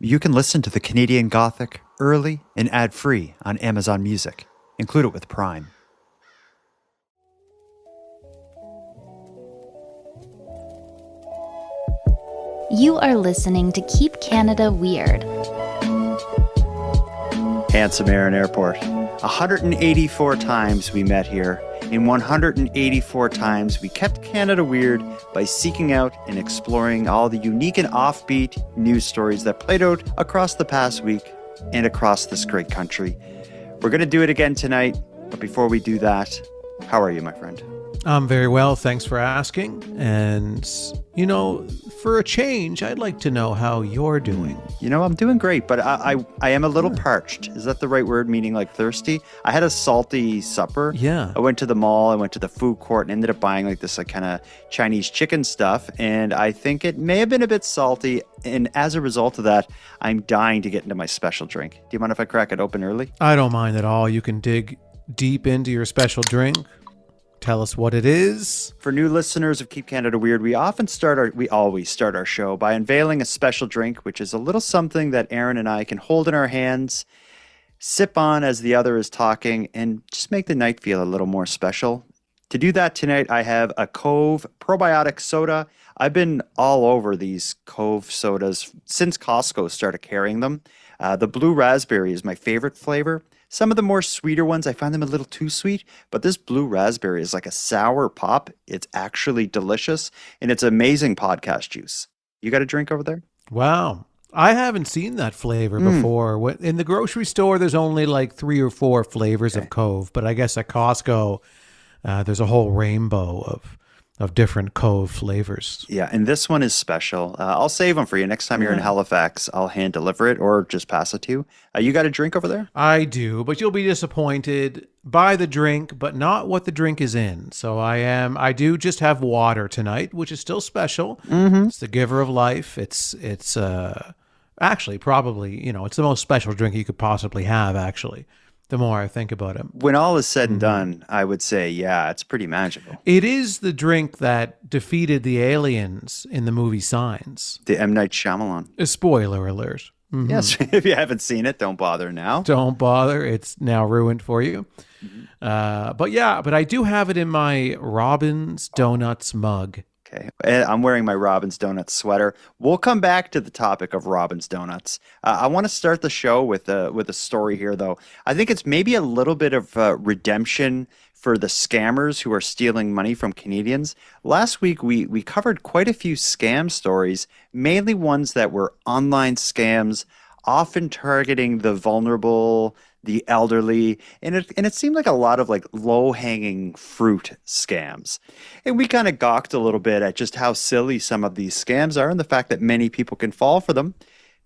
You can listen to the Canadian Gothic early and ad-free on Amazon Music. Include it with Prime. You are listening to Keep Canada Weird. Handsome Aaron Airport. 184 times we met here. In 184 times, we kept Canada weird by seeking out and exploring all the unique and offbeat news stories that played out across the past week and across this great country. We're going to do it again tonight, but before we do that, how are you, my friend? I'm very well, thanks for asking. And, you know, for a change, I'd like to know how you're doing. You know, I'm doing great, but I am a little parched. Is that the right word, meaning like thirsty? I had a salty supper. Yeah. I went to the mall, I went to the food court, and ended up buying like this like kind of Chinese chicken stuff. And I think it may have been a bit salty. And as a result of that, I'm dying to get into my special drink. Do you mind if I crack it open early? I don't mind at all. You can dig deep into your special drink. Tell us what it is. For new listeners of Keep Canada Weird, we always start our show by unveiling a special drink, which is a little something that Aaron and I can hold in our hands, sip on as the other is talking, and just make the night feel a little more special. To do that tonight, I have a Cove probiotic soda. I've been all over these Cove sodas since Costco started carrying them. The blue raspberry is my favorite flavor. Some of the more sweeter ones, I find them a little too sweet, but this blue raspberry is like a sour pop. It's actually delicious, and it's amazing podcast juice. You got a drink over there? Wow. I haven't seen that flavor before. In the grocery store, there's only like 3 or 4 flavors of Cove, but I guess at Costco, there's a whole rainbow of different Cove flavors. Yeah, and this one is special. I'll save them for you. Next time you're in Halifax, I'll hand deliver it or just pass it to you. You got a drink over there? I do, but you'll be disappointed by the drink, but not what the drink is in. So I do just have water tonight, which is still special. Mm-hmm. It's the giver of life. It's actually probably, it's the most special drink you could possibly have, actually. The more I think about it. When all is said and done, I would say, yeah, it's pretty magical. It is the drink that defeated the aliens in the movie Signs. The M. Night Shyamalan. A spoiler alert. Mm-hmm. Yes, if you haven't seen it, don't bother now. Don't bother. It's now ruined for you. Mm-hmm. But I do have it in my Robin's Donuts mug. Okay. I'm wearing my Robin's Donuts sweater. We'll come back to the topic of Robin's Donuts. I want to start the show with a story here, though. I think it's maybe a little bit of redemption for the scammers who are stealing money from Canadians. Last week, we covered quite a few scam stories, mainly ones that were online scams, often targeting the vulnerable, the elderly, and it seemed like a lot of like low-hanging fruit scams. And we kind of gawked a little bit at just how silly some of these scams are and the fact that many people can fall for them.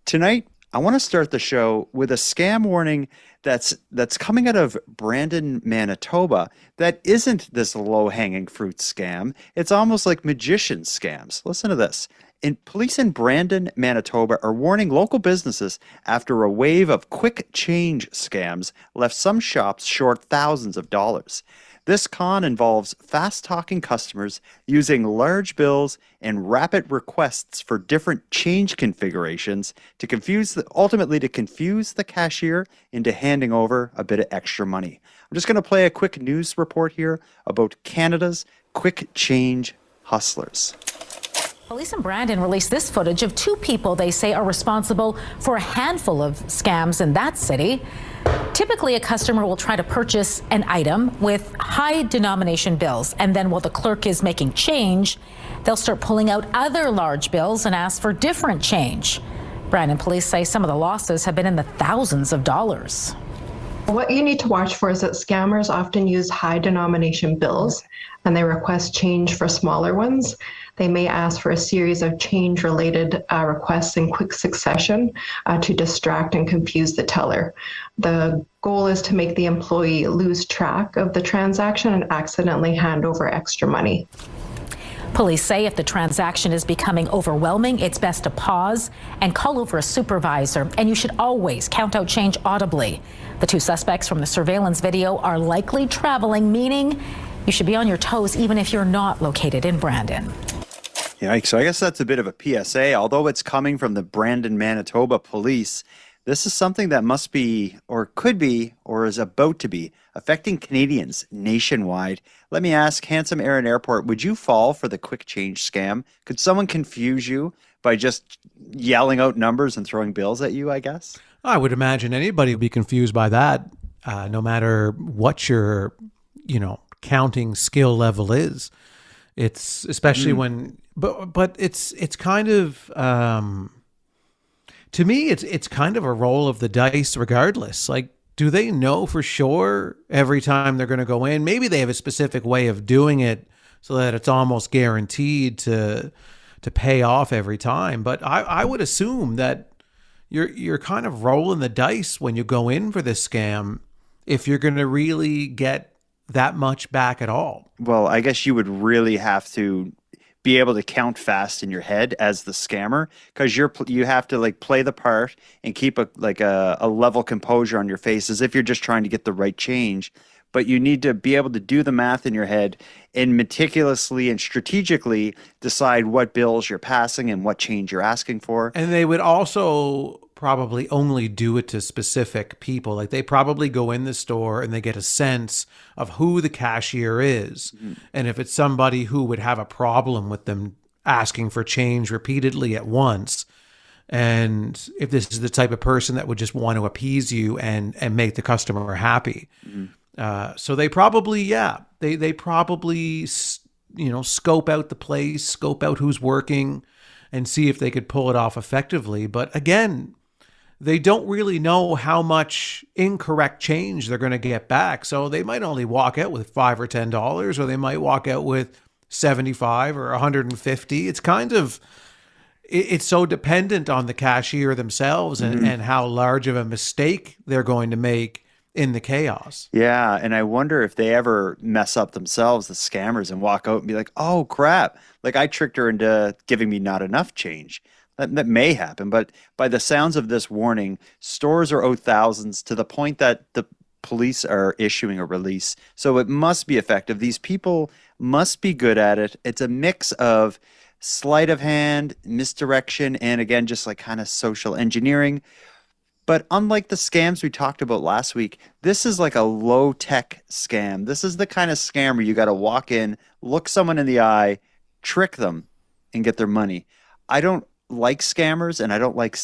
Tonight, I want to start the show with a scam warning that's coming out of Brandon, Manitoba, that isn't this low-hanging fruit scam. It's almost like magician scams. Listen to this. Police in Brandon, Manitoba are warning local businesses after a wave of quick change scams left some shops short thousands of dollars. This con involves fast-talking customers using large bills and rapid requests for different change configurations to ultimately confuse the cashier into handing over a bit of extra money. I'm just going to play a quick news report here about Canada's quick change hustlers. Police in Brandon released this footage of 2 people they say are responsible for a handful of scams in that city. Typically, a customer will try to purchase an item with high denomination bills, and then while the clerk is making change, they'll start pulling out other large bills and ask for different change. Brandon police say some of the losses have been in the thousands of dollars. What you need to watch for is that scammers often use high denomination bills and they request change for smaller ones. They may ask for a series of change-related requests in quick succession to distract and confuse the teller. The goal is to make the employee lose track of the transaction and accidentally hand over extra money. Police say if the transaction is becoming overwhelming, it's best to pause and call over a supervisor, and you should always count out change audibly. The 2 suspects from the surveillance video are likely traveling, meaning you should be on your toes even if you're not located in Brandon. Yeah, so I guess that's a bit of a PSA. Although it's coming from the Brandon, Manitoba police, this is something that must be, or could be, or is about to be affecting Canadians nationwide. Let me ask, handsome Aaron Airport, would you fall for the quick change scam? Could someone confuse you by just yelling out numbers and throwing bills at you, I guess? I would imagine anybody would be confused by that, no matter what your, counting skill level is. It's especially when, but it's kind of, to me, it's kind of a roll of the dice regardless. Like, do they know for sure every time they're going to go in? Maybe they have a specific way of doing it so that it's almost guaranteed to pay off every time. But I would assume that you're kind of rolling the dice when you go in for this scam if you're going to really get that much back at all. Well, I guess you would really have to be able to count fast in your head as the scammer, because you have to like play the part and keep a level composure on your face as if you're just trying to get the right change. But you need to be able to do the math in your head and meticulously and strategically decide what bills you're passing and what change you're asking for. And they would also probably only do it to specific people. Like, they probably go in the store and they get a sense of who the cashier is. Mm-hmm. And if it's somebody who would have a problem with them asking for change repeatedly at once, and if this is the type of person that would just want to appease you and make the customer happy. Mm-hmm. So they probably, they probably, scope out the place, scope out who's working, and see if they could pull it off effectively. But again, they don't really know how much incorrect change they're going to get back. So they might only walk out with $5 or $10, or they might walk out with 75 or 150. It's kind of, it's so dependent on the cashier themselves and how large of a mistake they're going to make in the chaos. Yeah, and I wonder if they ever mess up themselves, the scammers, and walk out and be like, oh, crap, like I tricked her into giving me not enough change. That may happen, but by the sounds of this warning, stores are owed thousands to the point that the police are issuing a release. So it must be effective. These people must be good at it. It's a mix of sleight of hand, misdirection, and again, just like kind of social engineering. But unlike the scams we talked about last week, this is like a low-tech scam. This is the kind of scam where you got to walk in, look someone in the eye, trick them, and get their money. I don't like scammers, and I don't like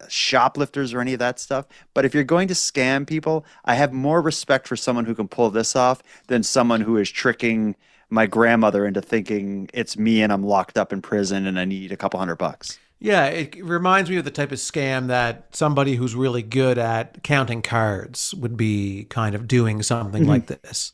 shoplifters or any of that stuff. But if you're going to scam people, I have more respect for someone who can pull this off than someone who is tricking my grandmother into thinking it's me and I'm locked up in prison and I need a couple $100. Yeah, it reminds me of the type of scam that somebody who's really good at counting cards would be kind of doing something like this.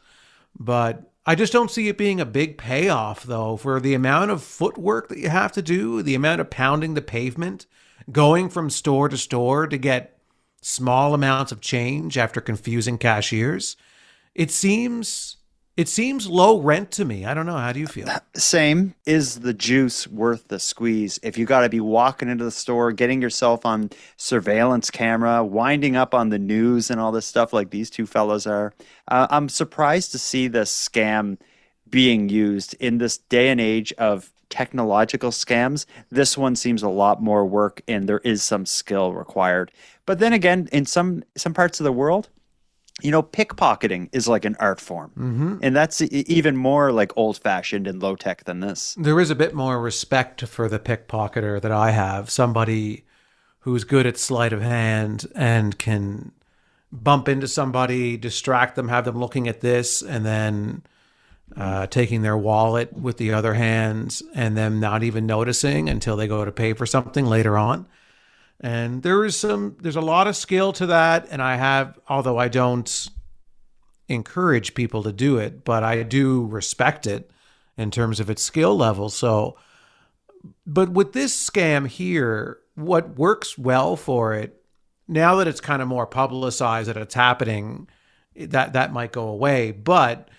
But I just don't see it being a big payoff, though, for the amount of footwork that you have to do, the amount of pounding the pavement, going from store to get small amounts of change after confusing cashiers. It seems low rent to me. I don't know. How do you feel? Same. Is the juice worth the squeeze? If you got to be walking into the store, getting yourself on surveillance camera, winding up on the news and all this stuff like these two fellows are, I'm surprised to see this scam being used in this day and age of technological scams. This one seems a lot more work and there is some skill required. But then again, in some parts of the world, pickpocketing is like an art form. Mm-hmm. And that's even more like old-fashioned and low-tech than this. There is a bit more respect for the pickpocketer that I have. Somebody who's good at sleight of hand and can bump into somebody, distract them, have them looking at this, and then taking their wallet with the other hand and them not even noticing until they go to pay for something later on. And there's a lot of skill to that. And although I don't encourage people to do it, but I do respect it in terms of its skill level. So, but with this scam here, what works well for it, now that it's kind of more publicized that it's happening, that might go away. But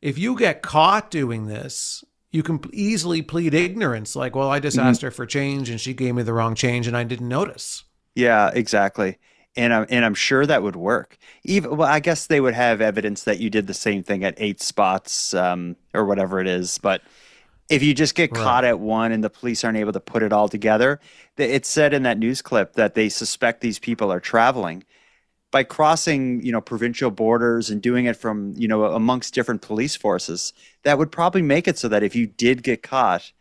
if you get caught doing this, you can easily plead ignorance. Like, well, I just asked her for change and she gave me the wrong change and I didn't notice. Yeah, exactly. And I'm sure that would work. I guess they would have evidence that you did the same thing at 8 spots or whatever it is. But if you just get caught Right. at one and the police aren't able to put it all together, it said in that news clip that they suspect these people are traveling by crossing, provincial borders and doing it from, amongst different police forces. That would probably make it so that if you did get caught,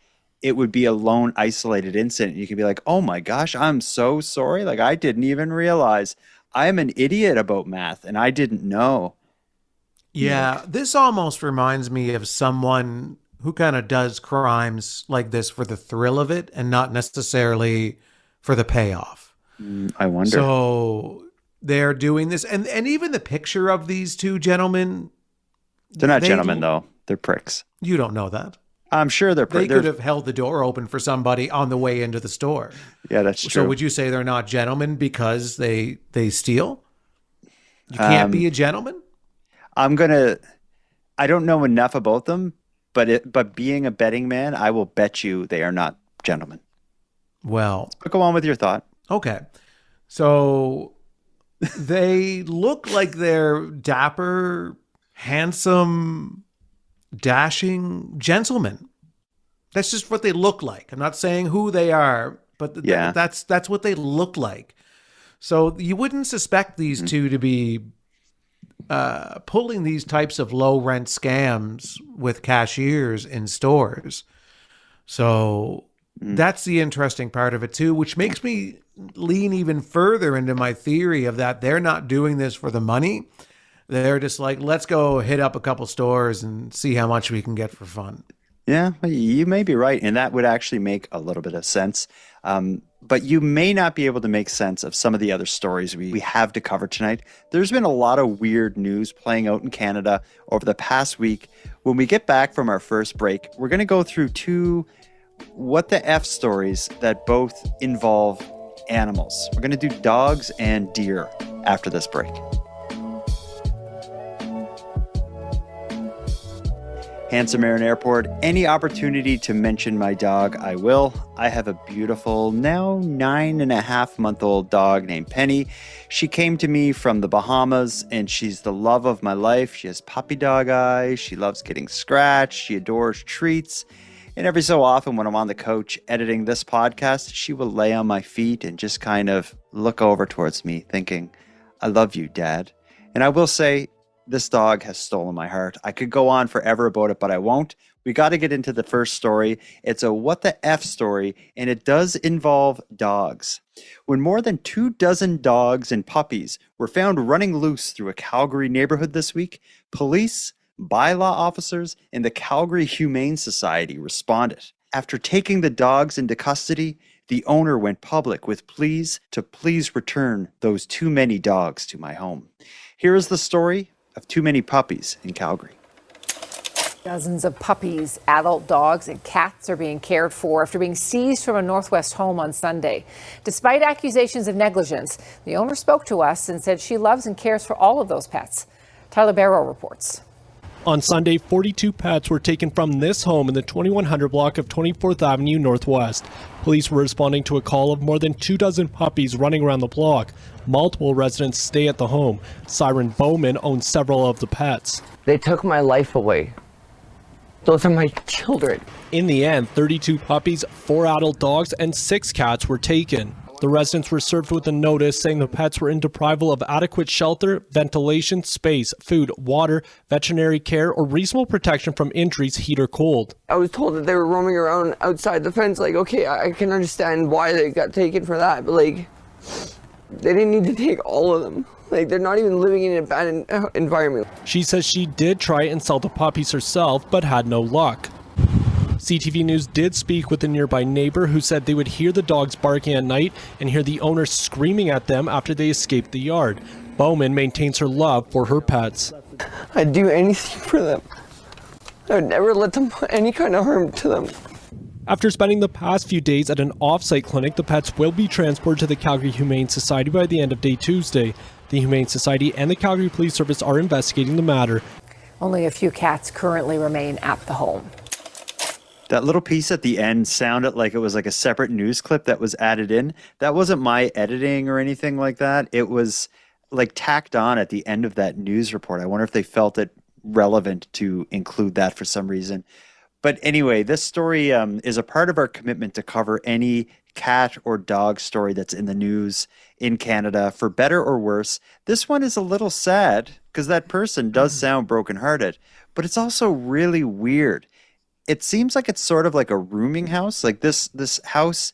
it would be a lone isolated incident. You could be like, oh my gosh, I'm so sorry. Like, I didn't even realize. I am an idiot about math and I didn't know. Yeah, this almost reminds me of someone who kind of does crimes like this for the thrill of it and not necessarily for the payoff. I wonder. So they're doing this, and even the picture of these two gentlemen, They're not they- gentlemen, though. They're pricks. you don't know that. I'm sure they're They pricks. could have held the door open for somebody on the way into the store. Yeah, that's true. So would you say they're not gentlemen because they steal? You can't be a gentleman? I don't know enough about them, but being a betting man, I will bet you they are not gentlemen. Well, But go on with your thought. okay. So they look like they're dapper, handsome, dashing gentlemen. That's just what they look like. I'm not saying who they are, but Yeah. that's what they look like. So you wouldn't suspect these two to be pulling these types of low rent scams with cashiers in stores. So that's the interesting part of it too, which makes me lean even further into my theory of that they're not doing this for the money. They're just like, let's go hit up a couple stores and see how much we can get for fun. Yeah, you may be right, and that would actually make a little bit of sense. But you may not be able to make sense of some of the other stories we have to cover tonight. There's been a lot of weird news playing out in Canada over the past week. When we get back from our first break, we're going to go through two what the F stories that both involve animals. We're going to do dogs and deer after this break. Handsome Marin Airport, any opportunity to mention my dog, I will. I have a beautiful, now 9.5-month-old dog named Penny. She came to me from the Bahamas, and she's the love of my life. She has puppy dog eyes. She loves getting scratched. She adores treats. And every so often when I'm on the couch editing this podcast, she will lay on my feet and just kind of look over towards me thinking, I love you, Dad. And I will say, this dog has stolen my heart. I could go on forever about it, but I won't. We got to get into the first story. It's a what the F story, and it does involve dogs. When more than 24 dogs and puppies were found running loose through a Calgary neighborhood this week, police, bylaw officers, and the Calgary Humane Society responded. After taking the dogs into custody, the owner went public with pleas to please return those too many dogs to my home. Here is the story of too many puppies in Calgary. Dozens of puppies, adult dogs, and cats are being cared for after being seized from a Northwest home on Sunday. Despite accusations of negligence, the owner spoke to us and said she loves and cares for all of those pets. Tyler Barrow reports. On Sunday, 42 pets were taken from this home in the 2100 block of 24th Avenue Northwest. Police were responding to a call of more than 24 puppies running around the block. Multiple residents stay at the home. Siren Bowman owns several of the pets. They took my life away. Those are my children. In the end, 32 puppies, 4 adult dogs, and 6 cats were taken. The residents were served with a notice saying the pets were in deprival of adequate shelter, ventilation, space, food, water, veterinary care, or reasonable protection from injuries, heat, or cold. I was told that they were roaming around outside the fence. Like, okay, I can understand why they got taken for that, but like, they didn't need to take all of them. Like, they're not even living in an abandoned environment. She says she did try and sell the puppies herself, but had no luck. CTV News did speak with a nearby neighbor who said they would hear the dogs barking at night and hear the owner screaming at them after they escaped the yard. Bowman maintains her love for her pets. I'd do anything for them. I would never let them put any kind of harm to them. After spending the past few days at an off-site clinic, the pets will be transported to the Calgary Humane Society by the end of day Tuesday. The Humane Society and the Calgary Police Service are investigating the matter. Only a few cats currently remain at the home. That little piece at the end sounded like it was like a separate news clip that was added in. That wasn't my editing or anything like that. It was like tacked on at the end of that news report. I wonder if they felt it relevant to include that for some reason. But anyway, this story is a part of our commitment to cover any cat or dog story that's in the news in Canada, for better or worse. This one is a little sad because that person does sound brokenhearted, but it's also really weird. It seems like it's sort of like a rooming house. Like this house,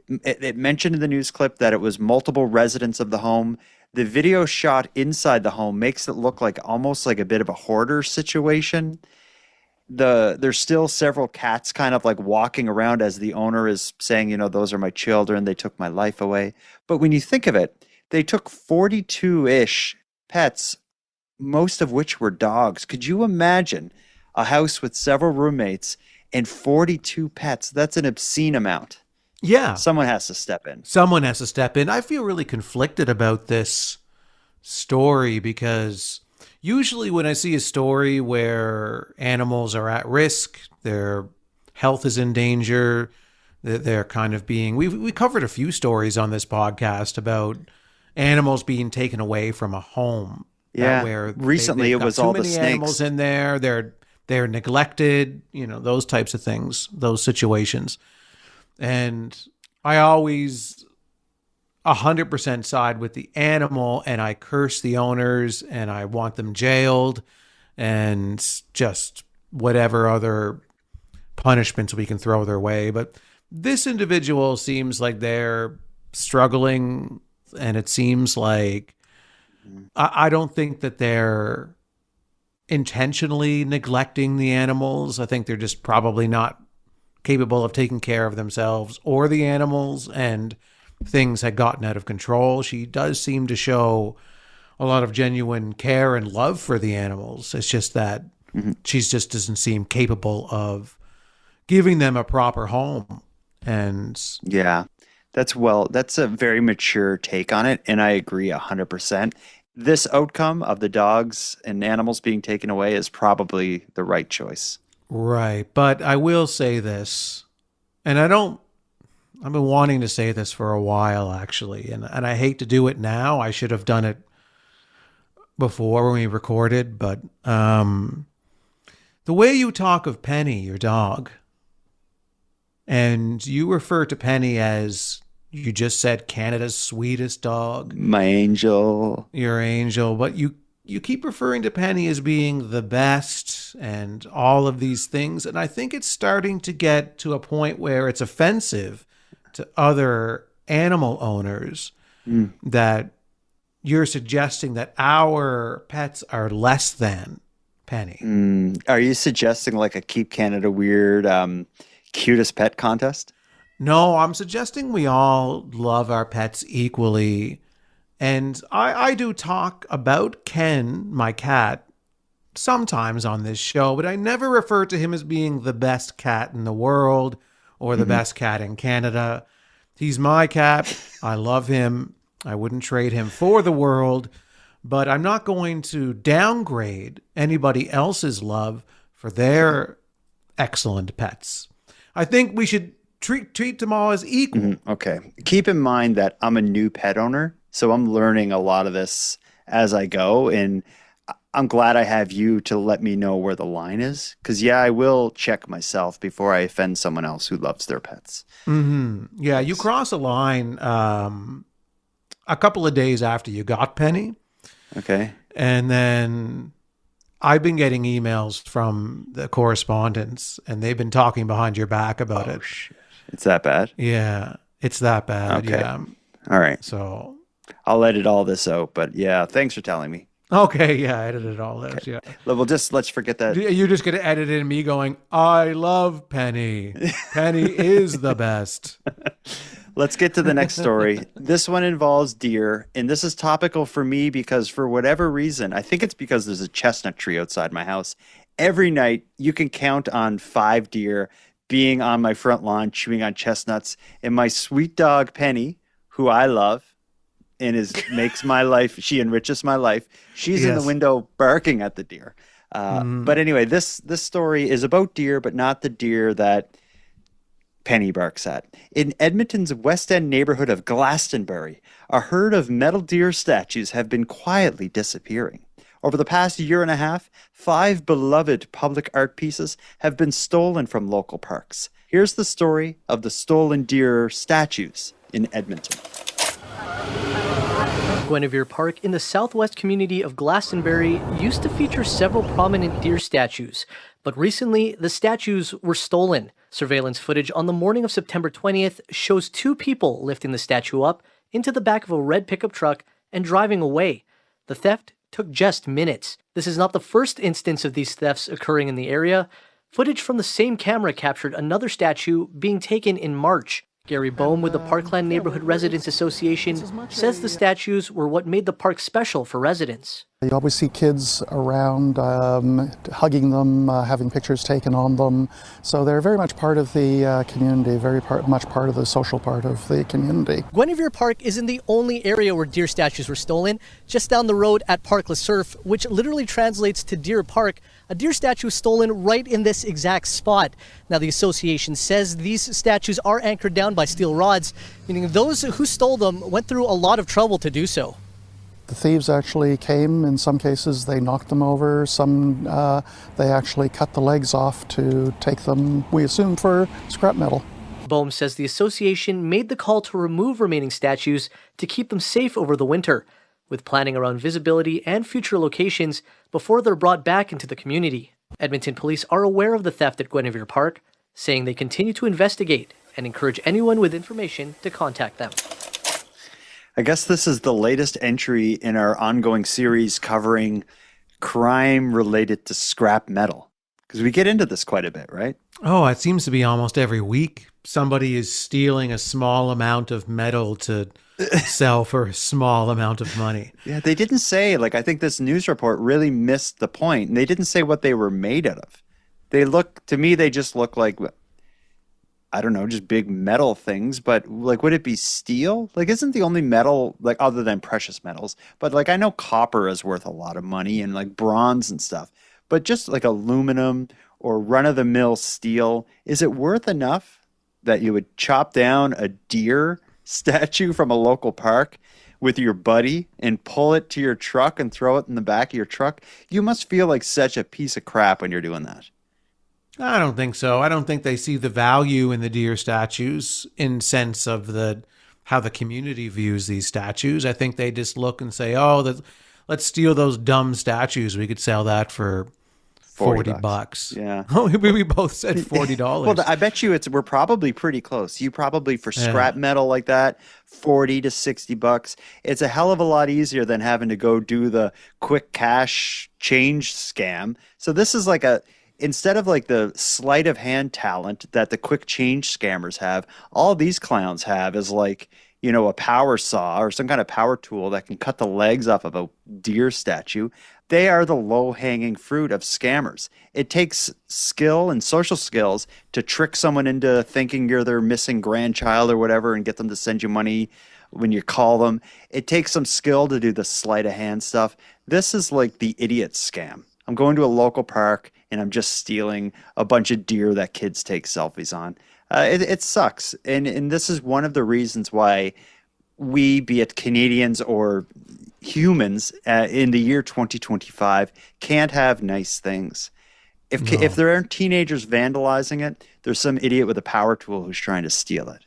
it mentioned in the news clip that it was multiple residents of the home. The video shot inside the home makes it look like almost like a bit of a hoarder situation. There's still several cats kind of like walking around as the owner is saying, those are my children, they took my life away. But when you think of it, they took 42-ish pets, most of which were dogs. Could you imagine a house with several roommates and 42 pets? That's an obscene amount. Yeah. Someone has to step in. Someone has to step in. I feel really conflicted about this story because usually when I see a story where animals are at risk, their health is in danger, they're kind of being... We covered a few stories on this podcast about animals being taken away from a home. Yeah, where recently it was all the snakes. Too many animals in there. They're neglected. Those types of things. Those situations, and I always 100% side with the animal, and I curse the owners, and I want them jailed, and just whatever other punishments we can throw their way. But this individual seems like they're struggling, and it seems like I don't think that they're intentionally neglecting the animals. I think they're just probably not capable of taking care of themselves or the animals, and things had gotten out of control. She does seem to show a lot of genuine care and love for the animals. It's just that she just doesn't seem capable of giving them a proper home. And yeah, that's a very mature take on it, and I agree 100%. This outcome of the dogs and animals being taken away is probably the right choice. Right. But I will say this, and I've been wanting to say this for a while, actually, and I hate to do it now. I should have done it before when we recorded, but the way you talk of Penny, your dog, and you refer to Penny as, you just said, Canada's sweetest dog. My angel. Your angel. But you keep referring to Penny as being the best and all of these things. And I think it's starting to get to a point where it's offensive to other animal owners that you're suggesting that our pets are less than Penny. Are you suggesting like a Keep Canada Weird cutest pet contest? No, I'm suggesting we all love our pets equally. And I do talk about Ken, my cat, sometimes on this show, but I never refer to him as being the best cat in the world or the best cat in Canada. He's my cat. I love him. I wouldn't trade him for the world, but I'm not going to downgrade anybody else's love for their excellent pets. I think we should treat them all as equal. Okay. Keep in mind that I'm a new pet owner, so I'm learning a lot of this as I go, and I'm glad I have you to let me know where the line is, because I will check myself before I offend someone else who loves their pets. Yeah, you cross a line a couple of days after you got Penny. Okay. And then I've been getting emails from the correspondents, and they've been talking behind your back about it. Shit. It's that bad? Yeah, it's that bad. Okay. Yeah. All right. So I'll edit all this out, but yeah, thanks for telling me. okay, yeah, I edited all this. Okay. Yeah. Let's forget that. You're just gonna edit in me going, I love Penny. Penny is the best. Let's get to the next story. This one involves deer, and this is topical for me because for whatever reason, I think it's because there's a chestnut tree outside my house. Every night you can count on 5 deer being on my front lawn chewing on chestnuts, and my sweet dog Penny, who I love and makes my life, she enriches my life. She's in the window barking at the deer. But anyway, this story is about deer, but not the deer that Penny barks at. In Edmonton's West End neighborhood of Glastonbury, a herd of metal deer statues have been quietly disappearing. Over the past year and a half, 5 beloved public art pieces have been stolen from local parks. Here's the story of the stolen deer statues in Edmonton. Guinevere Park in the southwest community of Glastonbury used to feature several prominent deer statues, but recently the statues were stolen. Surveillance footage on the morning of September 20th shows 2 people lifting the statue up into the back of a red pickup truck and driving away. The theft took just minutes. This is not the first instance of these thefts occurring in the area. Footage from the same camera captured another statue being taken in March. Gary Boehm with the Parkland Neighborhood Residents Association says the statues were what made the park special for residents. You always see kids around hugging them, having pictures taken on them. So they're very much part of the community, much part of the social part of the community. Guinevere Park isn't the only area where deer statues were stolen. Just down the road at Parc Le Cerf, which literally translates to Deer Park, a deer statue was stolen right in this exact spot. Now the association says these statues are anchored down by steel rods, meaning those who stole them went through a lot of trouble to do so. The thieves actually came. In some cases, they knocked them over. Some, they actually cut the legs off to take them, we assume, for scrap metal. Boehm says the association made the call to remove remaining statues to keep them safe over the winter, with planning around visibility and future locations before they're brought back into the community. Edmonton police are aware of the theft at Guinevere Park, saying they continue to investigate and encourage anyone with information to contact them. I guess this is the latest entry in our ongoing series covering crime related to scrap metal. Because we get into this quite a bit, right? Oh, it seems to be almost every week. Somebody is stealing a small amount of metal to sell for a small amount of money. Yeah, they didn't say, I think this news report really missed the point. And they didn't say what they were made out of. To me, they just look like, I don't know, just big metal things, but would it be steel? Isn't the only metal, other than precious metals, but I know copper is worth a lot of money and bronze and stuff, but just aluminum or run-of-the-mill steel, is it worth enough that you would chop down a deer statue from a local park with your buddy and pull it to your truck and throw it in the back of your truck? You must feel like such a piece of crap when you're doing that. I don't think so. I don't think they see the value in the deer statues in sense of how the community views these statues. I think they just look and say, let's steal those dumb statues. We could sell that for $40. Yeah. We both said $40. Well, I bet you we're probably pretty close. You probably, for scrap metal like that, $40 to $60. It's a hell of a lot easier than having to go do the quick cash change scam. So this is instead of the sleight of hand talent that the quick change scammers have, all these clowns have is a power saw or some kind of power tool that can cut the legs off of a deer statue. They are the low-hanging fruit of scammers. It takes skill and social skills to trick someone into thinking you're their missing grandchild or whatever and get them to send you money when you call them. It takes some skill to do the sleight of hand stuff. This is the idiot scam. I'm going to a local park and I'm just stealing a bunch of deer that kids take selfies on. It sucks. And this is one of the reasons why we, be it Canadians or humans in the year 2025, can't have nice things. If there aren't teenagers vandalizing it, there's some idiot with a power tool who's trying to steal it.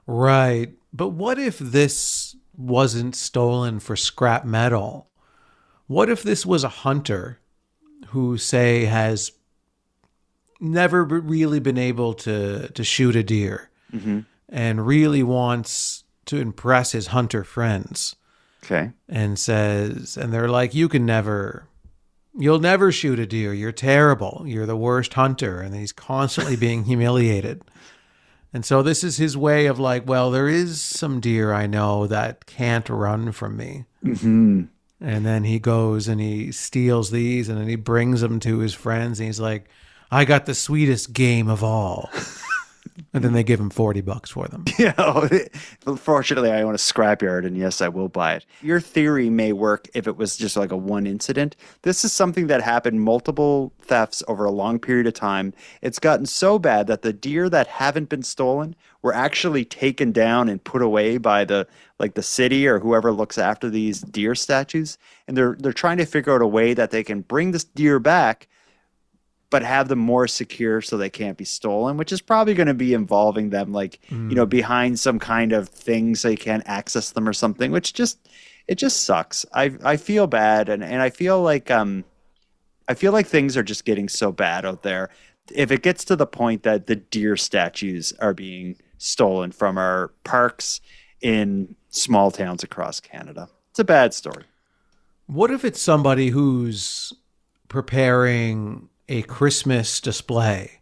Right. But what if this wasn't stolen for scrap metal? What if this was a hunter who, say, has never really been able to shoot a deer and really wants to impress his hunter friends? Okay. And they're like, you'll never shoot a deer. You're terrible. You're the worst hunter. And he's constantly being humiliated. And so this is his way of there is some deer I know that can't run from me. Mm-hmm. And then he goes and he steals these and then he brings them to his friends. And he's like, I got the sweetest game of all. And then they give him $40 for them. Yeah, fortunately, I own a scrapyard, and yes, I will buy it. Your theory may work if it was just like a one incident. This is something that happened multiple thefts over a long period of time. It's gotten so bad that the deer that haven't been stolen were actually taken down and put away by the city or whoever looks after these deer statues, and they're trying to figure out a way that they can bring this deer back, but have them more secure so they can't be stolen, which is probably going to be involving them behind some kind of thing so you can't access them or something, which just sucks. I feel bad, and I feel like things are just getting so bad out there. If it gets to the point that the deer statues are being stolen from our parks in small towns across Canada, it's a bad story. What if it's somebody who's preparing a Christmas display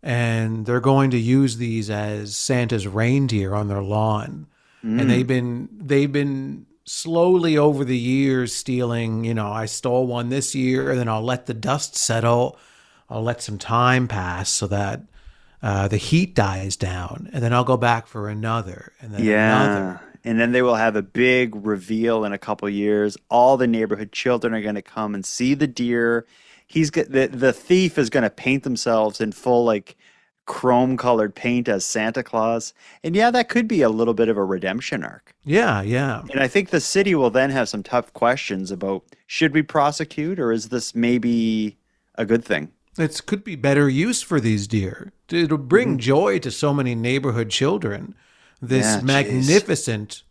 and they're going to use these as Santa's reindeer on their lawn? And they've been slowly over the years stealing, I stole one this year, and then I'll let the dust settle. I'll let some time pass so that the heat dies down, and then I'll go back for another, and then another. And then they will have a big reveal in a couple of years. All the neighborhood children are going to come and see the deer. The thief is going to paint themselves in full chrome colored paint as Santa Claus. And yeah, that could be a little bit of a redemption arc. Yeah. And I think the city will then have some tough questions about, should we prosecute, or is this maybe a good thing? It could be better use for these deer. It'll bring joy to so many neighborhood children. This magnificent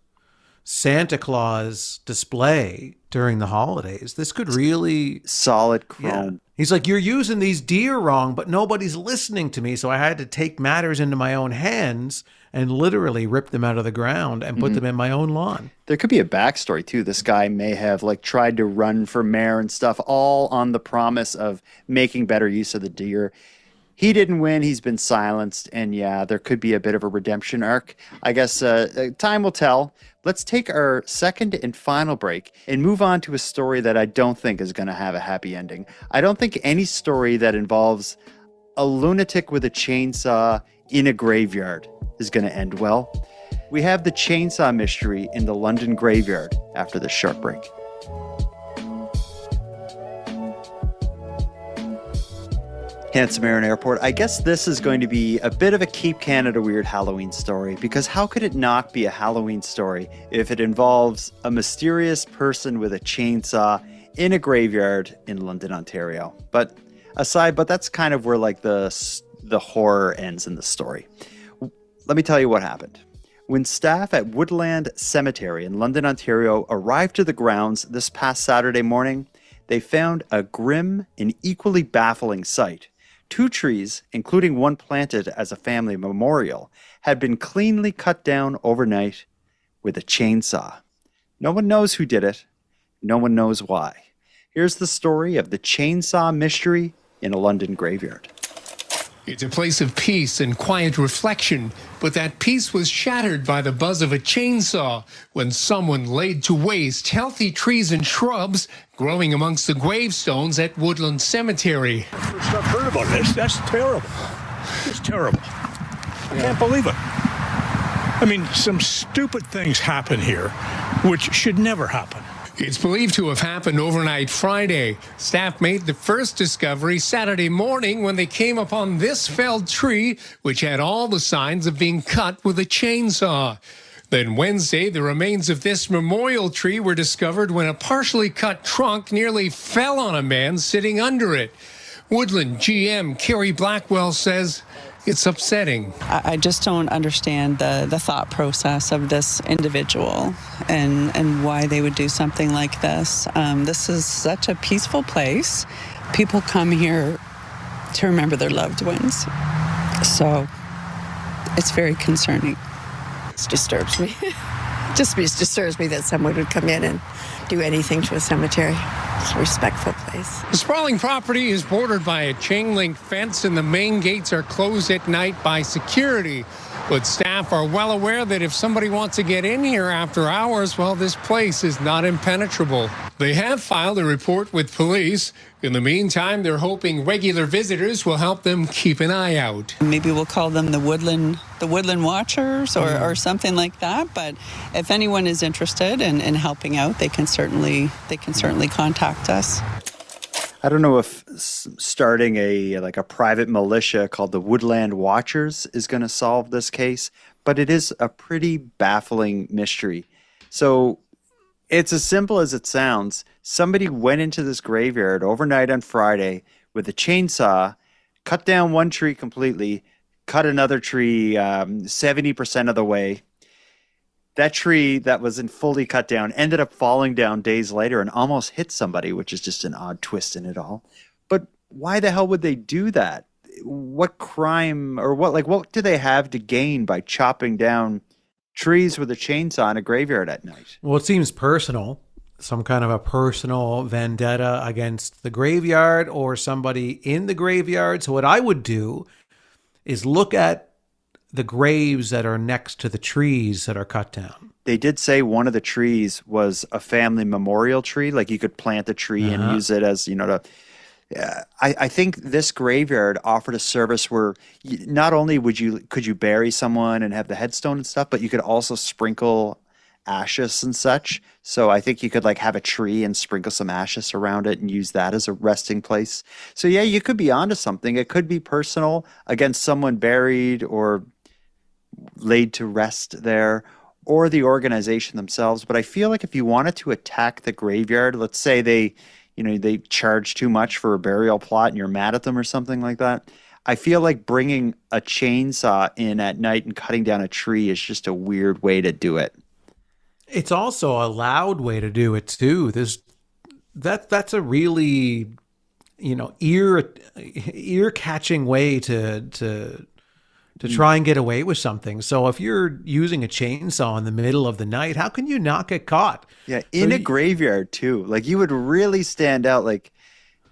Santa Claus display during the holidays. This could really... Solid chrome. Yeah. He's like, you're using these deer wrong, but nobody's listening to me. So I had to take matters into my own hands and literally rip them out of the ground and put them in my own lawn. There could be a backstory too. This guy may have tried to run for mayor and stuff, all on the promise of making better use of the deer. He didn't win. He's been silenced. And yeah, there could be a bit of a redemption arc. I guess time will tell. Let's take our second and final break and move on to a story that I don't think is going to have a happy ending. I don't think any story that involves a lunatic with a chainsaw in a graveyard is going to end well. We have the chainsaw mystery in the London graveyard after this short break. Handsome Aaron Airport. I guess this is going to be a bit of a Keep Canada Weird Halloween story, because how could it not be a Halloween story if it involves a mysterious person with a chainsaw in a graveyard in London, Ontario? But that's kind of where the horror ends in the story. Let me tell you what happened. When staff at Woodland Cemetery in London, Ontario arrived to the grounds this past Saturday morning, they found a grim and equally baffling sight. 2 trees, including one planted as a family memorial, had been cleanly cut down overnight with a chainsaw. No one knows who did it. No one knows why. Here's the story of the chainsaw mystery in a London graveyard. It's a place of peace and quiet reflection, but that peace was shattered by the buzz of a chainsaw when someone laid to waste healthy trees and shrubs growing amongst the gravestones at Woodland Cemetery. First I've heard about this. That's terrible. It's terrible. I can't believe it. I mean, some stupid things happen here, which should never happen. It's believed to have happened overnight Friday. Staff made the first discovery Saturday morning when they came upon this felled tree, which had all the signs of being cut with a chainsaw. Then Wednesday, the remains of this memorial tree were discovered when a partially cut trunk nearly fell on a man sitting under it. Woodland GM Kerry Blackwell says it's upsetting. I just don't understand the thought process of this individual and why they would do something like this. This is such a peaceful place. People come here to remember their loved ones. So it's very concerning. It disturbs me. Just disturbs me that someone would come in and do anything to a cemetery. It's a respectful place. The sprawling property is bordered by a chain-link fence, and the main gates are closed at night by security. But staff are well aware that if somebody wants to get in here after hours, well, this place is not impenetrable. They have filed a report with police. In the meantime, they're hoping regular visitors will help them keep an eye out. Maybe we'll call them the woodland watchers or something like that. But if anyone is interested in helping out, they can certainly contact us. I don't know if starting a private militia called the Woodland Watchers is going to solve this case, but it is a pretty baffling mystery. So it's as simple as it sounds. Somebody went into this graveyard overnight on Friday with a chainsaw, cut down one tree completely, cut another tree 70% of the way. That tree that wasn't fully cut down ended up falling down days later and almost hit somebody, which is just an odd twist in it all. But why the hell would they do that? What crime or what do they have to gain by chopping down trees with a chainsaw in a graveyard at night? Well, it seems personal. Some kind of a personal vendetta against the graveyard or somebody in the graveyard. So what I would do is look at the graves that are next to the trees that are cut down. They did say one of the trees was a family memorial tree. Like you could plant a tree and use it as, I think this graveyard offered a service where not only could you bury someone and have the headstone and stuff, but you could also sprinkle ashes and such. So I think you could have a tree and sprinkle some ashes around it and use that as a resting place. So yeah, you could be onto something. It could be personal against someone buried or laid to rest there, or the organization themselves. But I feel like if you wanted to attack the graveyard, let's say they charge too much for a burial plot and you're mad at them or something like that, I feel like bringing a chainsaw in at night and cutting down a tree is just a weird way to do it. It's also a loud way to do it too. That's a really, ear catching way to try and get away with something. So if you're using a chainsaw in the middle of the night, how can you not get caught? Yeah, in a graveyard too. You would really stand out.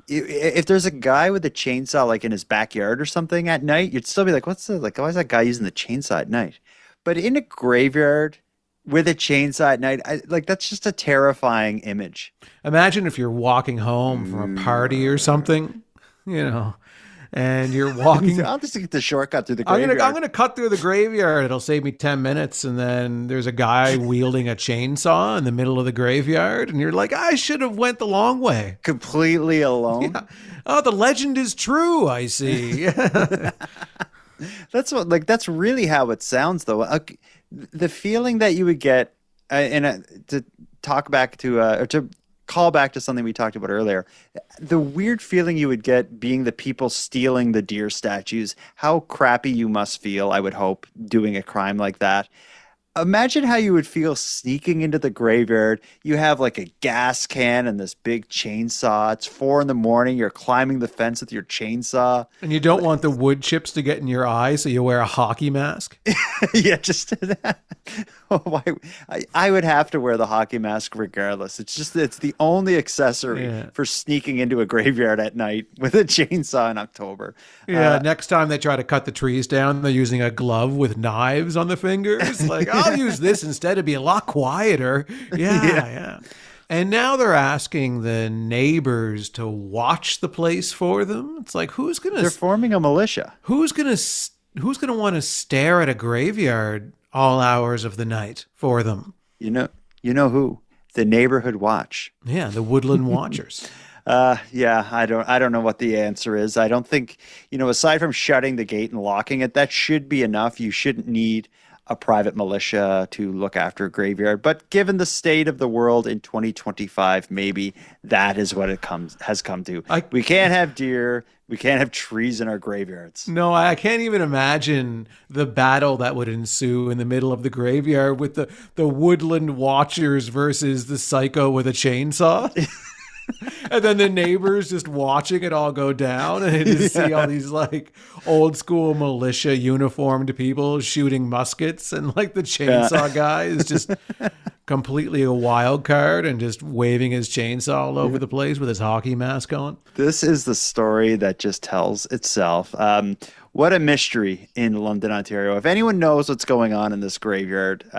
If there's a guy with a chainsaw in his backyard or something at night, you'd still be like, why is that guy using the chainsaw at night? But in a graveyard with a chainsaw at night, that's just a terrifying image. Imagine if you're walking home from a party or something, and you're walking. I'll just get the shortcut through the graveyard. I'm gonna cut through the graveyard. It'll save me 10 minutes. And then there's a guy wielding a chainsaw in the middle of the graveyard, and you're like, I should have went the long way. Completely alone. Yeah. Oh, the legend is true. I see. That's really how it sounds, though. The feeling that you would get, to talk back to or to call back to something we talked about earlier, the weird feeling you would get being the people stealing the deer statues, how crappy you must feel, I would hope, doing a crime like that. Imagine how you would feel sneaking into the graveyard. You have a gas can and this big chainsaw. It's 4 a.m. You're climbing the fence with your chainsaw. And you don't want the wood chips to get in your eyes, so you wear a hockey mask. Yeah, just that. I would have to wear the hockey mask regardless. It's the only accessory for sneaking into a graveyard at night with a chainsaw in October. Yeah, next time they try to cut the trees down, they're using a glove with knives on the fingers. I'll use this instead to be a lot quieter. Yeah. And now they're asking the neighbors to watch the place for them. It's who's gonna? They're forming a militia. Who's gonna want to stare at a graveyard all hours of the night for them? You know who? The neighborhood watch. Yeah, the woodland watchers. Yeah, I don't know what the answer is. I don't think, aside from shutting the gate and locking it, that should be enough. You shouldn't need a private militia to look after a graveyard. But given the state of the world in 2025, maybe that is what has come to. We can't have deer. We can't have trees in our graveyards. No, I can't even imagine the battle that would ensue in the middle of the graveyard with the woodland watchers versus the psycho with a chainsaw. And then the neighbors just watching it all go down, and you just see all these old school militia uniformed people shooting muskets, and the chainsaw guy is just completely a wild card and just waving his chainsaw all over the place with his hockey mask on. This is the story that just tells itself. What a mystery in London, Ontario. If anyone knows what's going on in this graveyard,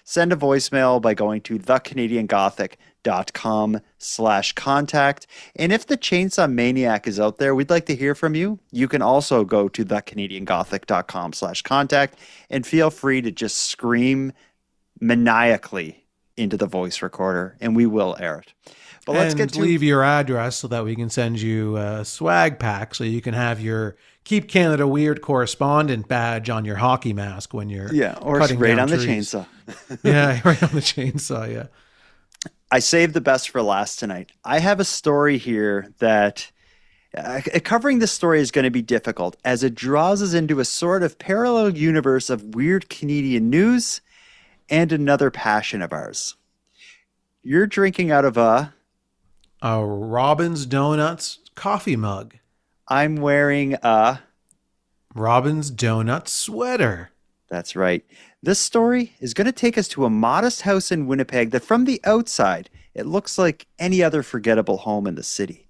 send a voicemail by going to thecanadiangothic.com/contact. And if the chainsaw maniac is out there, we'd like to hear from you. You can also go to thecanadiangothic.com/contact and feel free to just scream maniacally into the voice recorder, and we will air it. But let's get to leave your address so that we can send you a swag pack so you can have your Keep Canada Weird correspondent badge on your hockey mask when you're or cutting right down on trees. the chainsaw. Yeah, right on the chainsaw, yeah. I saved the best for last tonight. I have a story here that covering this story is going to be difficult as it draws us into a sort of parallel universe of weird Canadian news and another passion of ours. You're drinking out of a Robin's Donuts coffee mug. I'm wearing a Robin's Donuts sweater. That's right. This story is going to take us to a modest house in Winnipeg that from the outside, it looks like any other forgettable home in the city.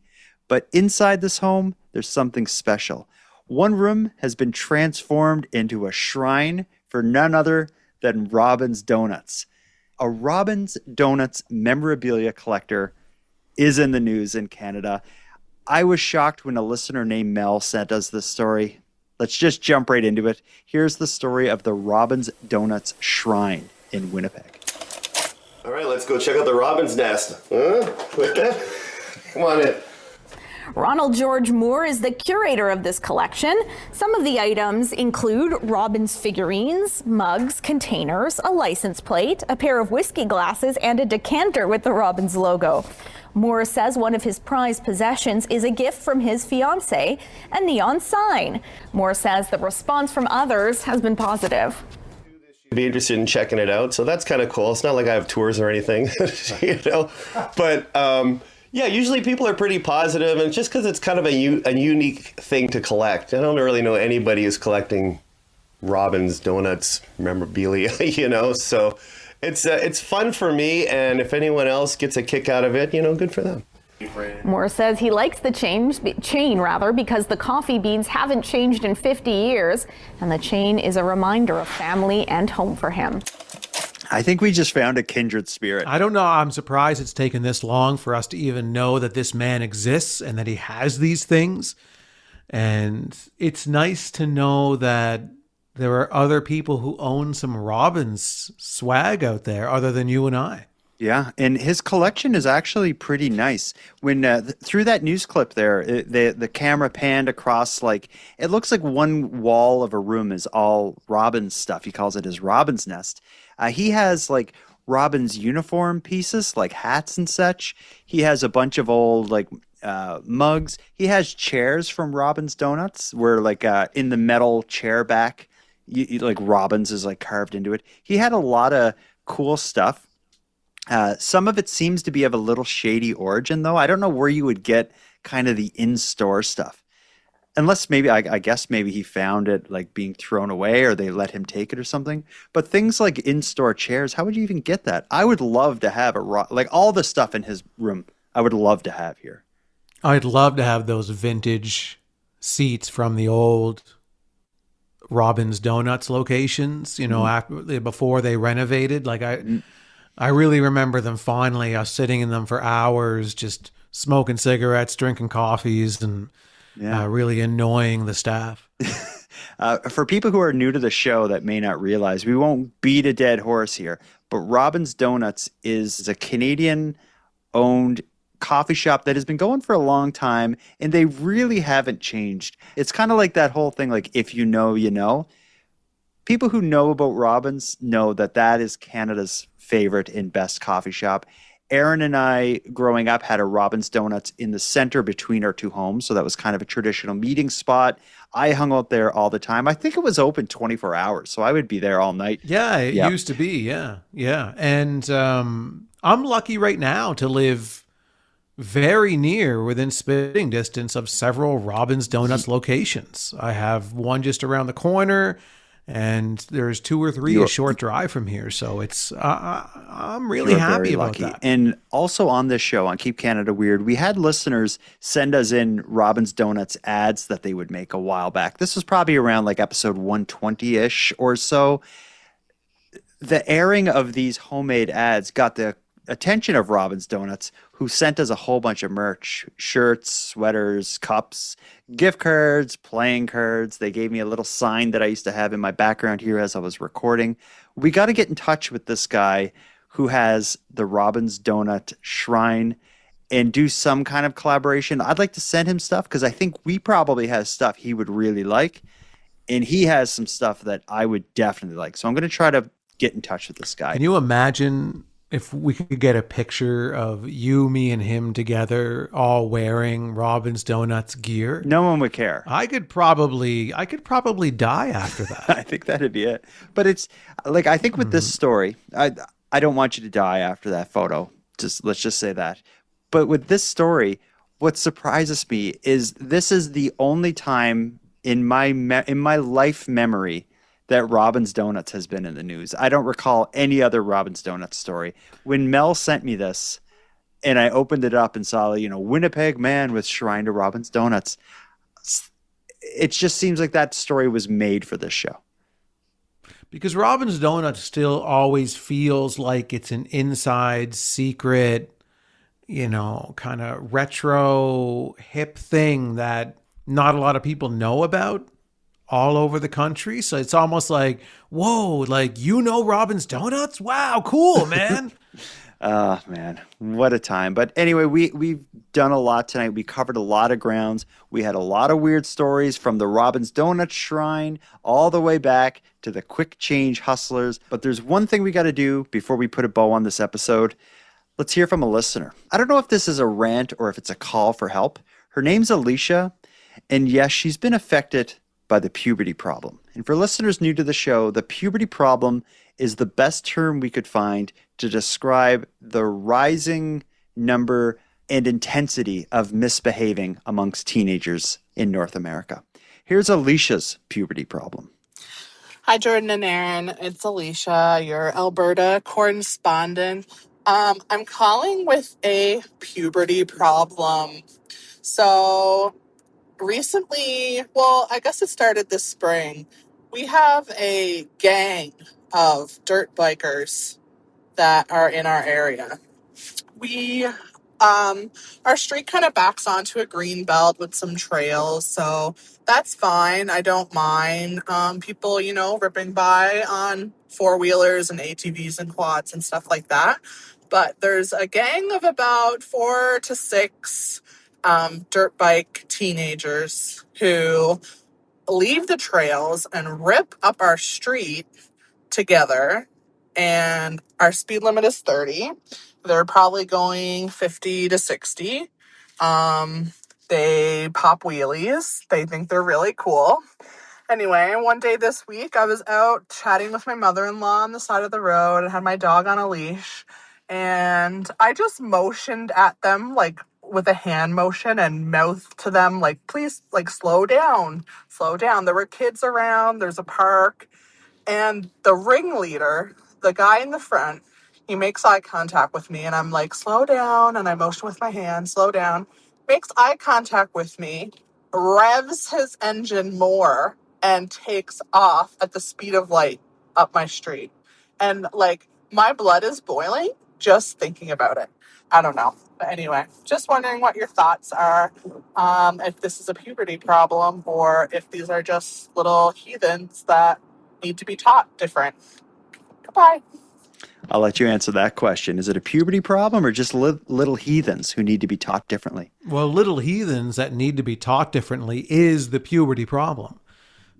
But inside this home, there's something special. One room has been transformed into a shrine for none other than Robin's Donuts. A Robin's Donuts memorabilia collector is in the news in Canada. I was shocked when a listener named Mel sent us this story. Let's just jump right into it. Here's the story of the Robin's Donuts Shrine in Winnipeg. All right, let's go check out the Robin's Nest. Come on in. Ronald George Moore is the curator of this collection. Some of the items include Robin's figurines, mugs, containers, a license plate, a pair of whiskey glasses, and a decanter with the Robin's logo. Moore says one of his prized possessions is a gift from his fiancée, a neon sign. Moore says the response from others has been positive. Be interested in checking it out, so that's kind of cool. It's not like I have tours or anything, but yeah, usually people are pretty positive, and just because it's kind of a unique thing to collect. I don't really know anybody who's collecting Robin's Donuts memorabilia, so it's fun for me, and if anyone else gets a kick out of it, good for them. Moore says he likes the chain because the coffee beans haven't changed in 50 years, and the chain is a reminder of family and home for him. I think we just found a kindred spirit. I don't know. I'm surprised it's taken this long for us to even know that this man exists and that he has these things. And it's nice to know that there are other people who own some Robin's swag out there other than you and I. Yeah, and his collection is actually pretty nice. When through that news clip there, the camera panned across, like, it looks like one wall of a room is all Robin's stuff. He calls it his Robin's Nest. He has like Robin's uniform pieces, like hats and such. He has a bunch of old like mugs. He has chairs from Robin's Donuts where like in the metal chair back, like Robin's is like carved into it. He had a lot of cool stuff. Some of it seems to be of a little shady origin, though. I don't know where you would get kind of the in-store stuff. Unless maybe, I guess maybe he found it like being thrown away or they let him take it or something. But things like in-store chairs, how would you even get that? I would love to have like all the stuff in his room, I would love to have here. I'd love to have those vintage seats from the old Robin's Donuts locations, after, before they renovated. Like I really remember them fondly. I was sitting in them for hours, just smoking cigarettes, drinking coffees, and really annoying the staff. For people who are new to the show that may not realize, we won't beat a dead horse here, but Robin's Donuts is a Canadian-owned coffee shop that has been going for a long time, and they really haven't changed. It's kind of like that whole thing, like, if you know, you know. People who know about Robin's know that that is Canada's favorite and best coffee shop. Aaron and I, growing up, had a Robin's Donuts in the center between our two homes, so that was kind of a traditional meeting spot. I hung out there all the time. I think it was open 24 hours, so I would be there all night. Yeah, it used to be, yeah. And I'm lucky right now to live very near, within spitting distance of several Robin's Donuts locations. I have one just around the corner, And there's 2 or 3 a short drive from here. So it's I'm really You're happy very about lucky. that. And also on this show, on Keep Canada Weird, we had listeners send us in Robin's Donuts ads that they would make a while back. This was probably around like episode 120-ish or so. The airing of these homemade ads got the attention of Robin's Donuts, who sent us a whole bunch of merch, shirts, sweaters, cups, gift cards, playing cards. They gave me a little sign that I used to have in my background here as I was recording. We got to get in touch with this guy who has the Robin's Donut Shrine and do some kind of collaboration. I'd like to send him stuff because I think we probably have stuff he would really like, and he has some stuff that I would definitely like. So I'm going to try to get in touch with this guy. Can you imagine if we could get a picture of you, me, and him together, all wearing Robin's Donuts gear? No one would care. I could probably die after that. I think that'd be it. But it's like, I think with this story, I don't want you to die after that photo. Let's just say that. But with this story, what surprises me is this is the only time in my life memory that Robin's Donuts has been in the news. I don't recall any other Robin's Donuts story. When Mel sent me this and I opened it up and saw, Winnipeg man with shrine to Robin's Donuts, it just seems like that story was made for this show. Because Robin's Donuts still always feels like it's an inside secret, kind of retro hip thing that not a lot of people know about all over the country. So it's almost like, whoa, like, Robin's Donuts? Wow, cool, man. Man, what a time. But anyway, we've done a lot tonight. We covered a lot of grounds. We had a lot of weird stories from the Robin's Donut Shrine all the way back to the quick change hustlers. But there's one thing we got to do before we put a bow on this episode. Let's hear from a listener. I don't know if this is a rant or if it's a call for help. Her name's Alicia, and yes, she's been affected by the puberty problem. And for listeners new to the show, the puberty problem is the best term we could find to describe the rising number and intensity of misbehaving amongst teenagers in North America. Here's Alicia's puberty problem. Hi, Jordan and Aaron. It's Alicia, your Alberta correspondent. I'm calling with a puberty problem. So recently, well, I guess it started this spring, we have a gang of dirt bikers that are in our area. Our street kind of backs onto a green belt with some trails, so that's fine. I don't mind people, ripping by on four-wheelers and ATVs and quads and stuff like that. But there's a gang of about 4 to 6 dirt bike teenagers who leave the trails and rip up our street together, and our speed limit is 30. They're probably going 50 to 60. They pop wheelies. They think they're really cool. Anyway, one day this week, I was out chatting with my mother-in-law on the side of the road and had my dog on a leash. And I just motioned at them, like, with a hand motion and mouthed to them, like, please, like, slow down. Slow down. There were kids around. There's a park. And the ringleader, the guy in the front, he makes eye contact with me. And I'm like, slow down. And I motion with my hand, slow down. Makes eye contact with me, revs his engine more, and takes off at the speed of light up my street. And, like, my blood is boiling just thinking about it. I don't know. But anyway, just wondering what your thoughts are, if this is a puberty problem or if these are just little heathens that need to be taught different. Goodbye. I'll let you answer that question. Is it a puberty problem or just little heathens who need to be taught differently? Well, little heathens that need to be taught differently is the puberty problem.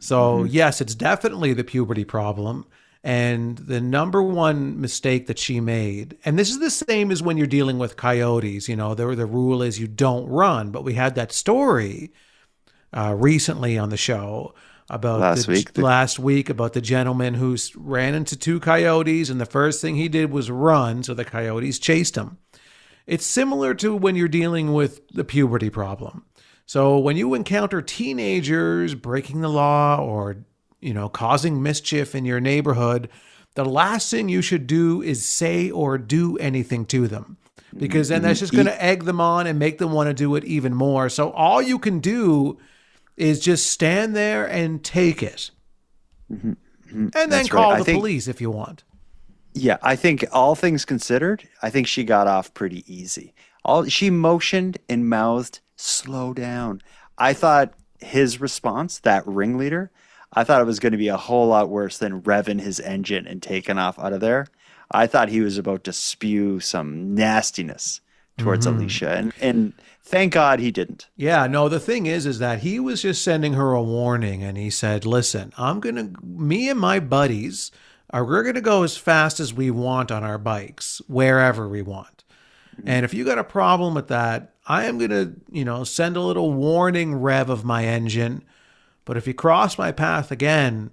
So yes, it's definitely the puberty problem. And the number one mistake that she made, and this is the same as when you're dealing with coyotes, the rule is you don't run. But we had that story recently on the show about last week about the gentleman who ran into 2 coyotes, and the first thing he did was run, so the coyotes chased him. It's similar to when you're dealing with the puberty problem. So when you encounter teenagers breaking the law or causing mischief in your neighborhood, the last thing you should do is say or do anything to them, because then that's just going to egg them on and make them want to do it even more. So all you can do is just stand there and take it. And then call the police if you want. Yeah, I think all things considered, I think she got off pretty easy. She motioned and mouthed, slow down. I thought his response, that ringleader, I thought it was going to be a whole lot worse than revving his engine and taking off out of there. I thought he was about to spew some nastiness towards Alicia, and thank God he didn't. Yeah, no, the thing is that he was just sending her a warning, and he said, listen, me and my buddies we're going to go as fast as we want on our bikes, wherever we want. And if you got a problem with that, I am going to, send a little warning rev of my engine. But if you cross my path again,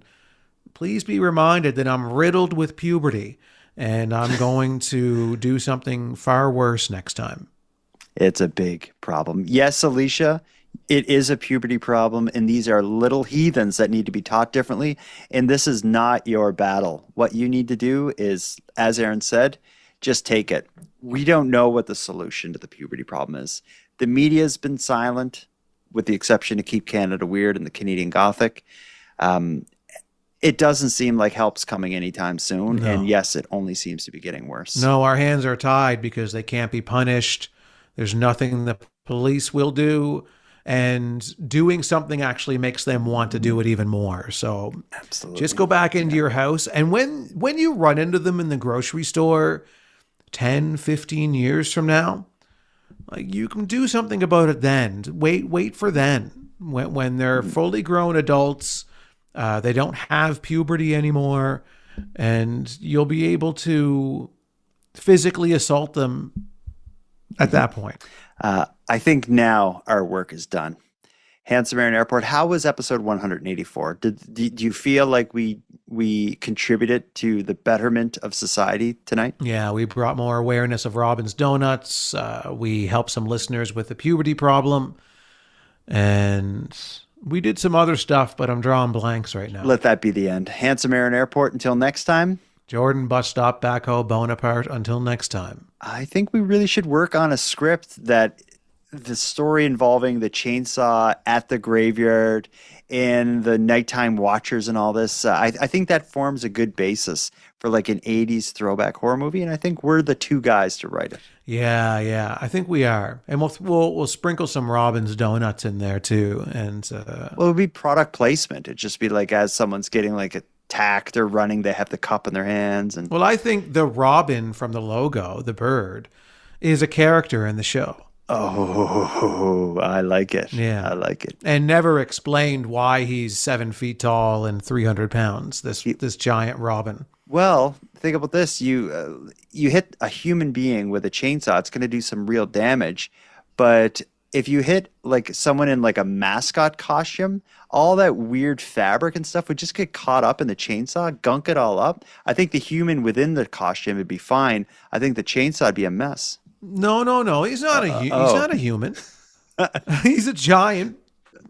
please be reminded that I'm riddled with puberty and I'm going to do something far worse next time. It's a big problem. Yes, Alicia, it is a puberty problem, and these are little heathens that need to be taught differently. And this is not your battle. What you need to do is, as Aaron said, just take it. We don't know what the solution to the puberty problem is. The media's been silent, with the exception of Keep Canada Weird and the Canadian Gothic. It doesn't seem like help's coming anytime soon. No. And yes, it only seems to be getting worse. No, our hands are tied because they can't be punished. There's nothing the police will do. And doing something actually makes them want to do it even more. So absolutely, just go back into your house. And when you run into them in the grocery store 10, 15 years from now, like, you can do something about it then. Wait for then. When they're fully grown adults, they don't have puberty anymore, and you'll be able to physically assault them at that point. I think now our work is done. Handsome Aaron Airport, how was episode 184? Do you feel like we contributed to the betterment of society tonight? Yeah, we brought more awareness of Robin's Donuts. We helped some listeners with the puberty problem. And we did some other stuff, but I'm drawing blanks right now. Let that be the end. Handsome Aaron Airport, until next time. Jordan Bus Stop Backhoe Bonaparte, until next time. I think we really should work on a script that the story involving the chainsaw at the graveyard and the nighttime watchers and all this, I think that forms a good basis for like an 80s throwback horror movie, and I think we're the two guys to write it. Yeah, I think we are. And we'll sprinkle some Robin's Donuts in there too. And well, it would be product placement. It'd just be like as someone's getting like attacked or running, they have the cup in their hands. And well, I think the Robin from the logo, the bird, is a character in the show. Oh, I like it. Yeah. I like it. And never explained why he's 7 feet tall and 300 pounds, this giant Robin. Well, think about this. You hit a human being with a chainsaw, it's going to do some real damage. But if you hit like someone in like a mascot costume, all that weird fabric and stuff would just get caught up in the chainsaw, gunk it all up. I think the human within the costume would be fine. I think the chainsaw would be a mess. No. He's not he's not a human. He's a giant.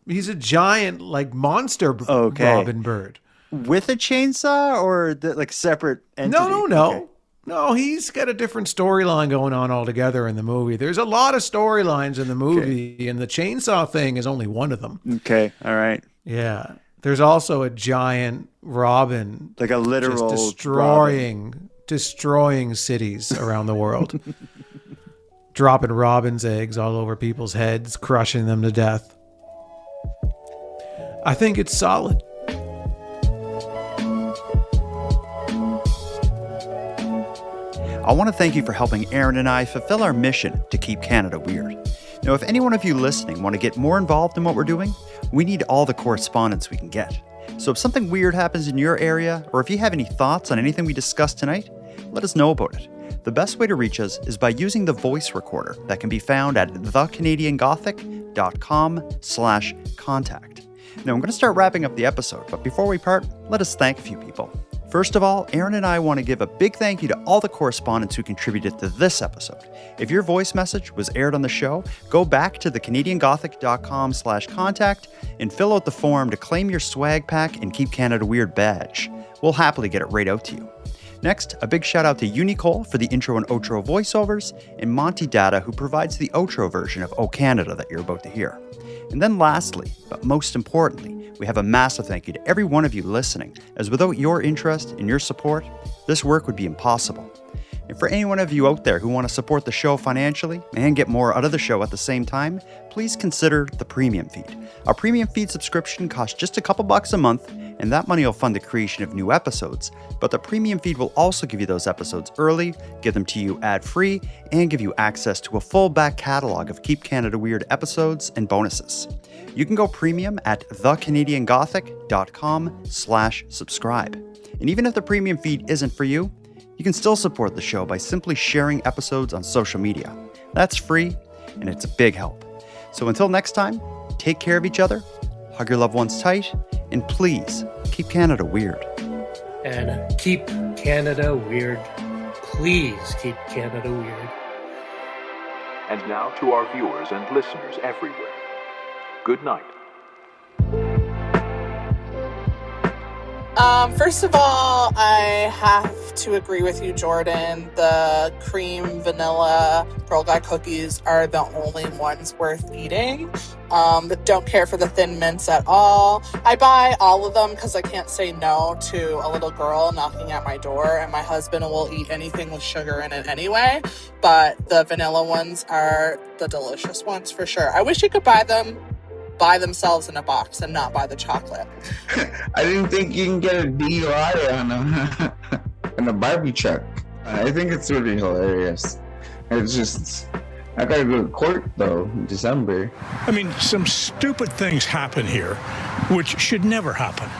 He's a giant like monster Robin bird. With a chainsaw or like separate entity? No. Okay. No, he's got a different storyline going on altogether in the movie. There's a lot of storylines in the movie, and the chainsaw thing is only one of them. Okay, all right. Yeah. There's also a giant Robin. Like a literal just destroying cities around the world. Dropping Robin's eggs all over people's heads, crushing them to death. I think it's solid. I want to thank you for helping Aaron and I fulfill our mission to keep Canada weird. Now, if any one of you listening want to get more involved in what we're doing, we need all the correspondence we can get. So if something weird happens in your area, or if you have any thoughts on anything we discussed tonight, let us know about it. The best way to reach us is by using the voice recorder that can be found at thecanadiangothic.com/contact. Now, I'm going to start wrapping up the episode, but before we part, let us thank a few people. First of all, Aaron and I want to give a big thank you to all the correspondents who contributed to this episode. If your voice message was aired on the show, go back to thecanadiangothic.com/contact and fill out the form to claim your swag pack and Keep Canada Weird badge. We'll happily get it right out to you. Next, a big shout out to Unicole for the intro and outro voiceovers, and Monty Data, who provides the outro version of O Canada that you're about to hear. And then lastly, but most importantly, we have a massive thank you to every one of you listening, as without your interest and your support, this work would be impossible. And for any one of you out there who want to support the show financially and get more out of the show at the same time, please consider the premium feed. Our premium feed subscription costs just a couple bucks a month, and that money will fund the creation of new episodes. But the premium feed will also give you those episodes early, give them to you ad-free, and give you access to a full back catalog of Keep Canada Weird episodes and bonuses. You can go premium at thecanadiangothic.com/subscribe. And even if the premium feed isn't for you, you can still support the show by simply sharing episodes on social media. That's free, and it's a big help. So until next time, take care of each other, hug your loved ones tight, and please keep Canada weird. And keep Canada weird. Please keep Canada weird. And now to our viewers and listeners everywhere. Good night. First of all, I have to agree with you, Jordan. The cream vanilla Girl Guide cookies are the only ones worth eating. Don't care for the Thin Mints at all. I buy all of them because I can't say no to a little girl knocking at my door, and my husband will eat anything with sugar in it anyway. But the vanilla ones are the delicious ones for sure. I wish you could buy them by themselves in a box and not buy the chocolate. I didn't think you can get a DUI on a Barbie truck. I think it's really hilarious. It's just, I gotta go to court though in December. I mean, some stupid things happen here, which should never happen.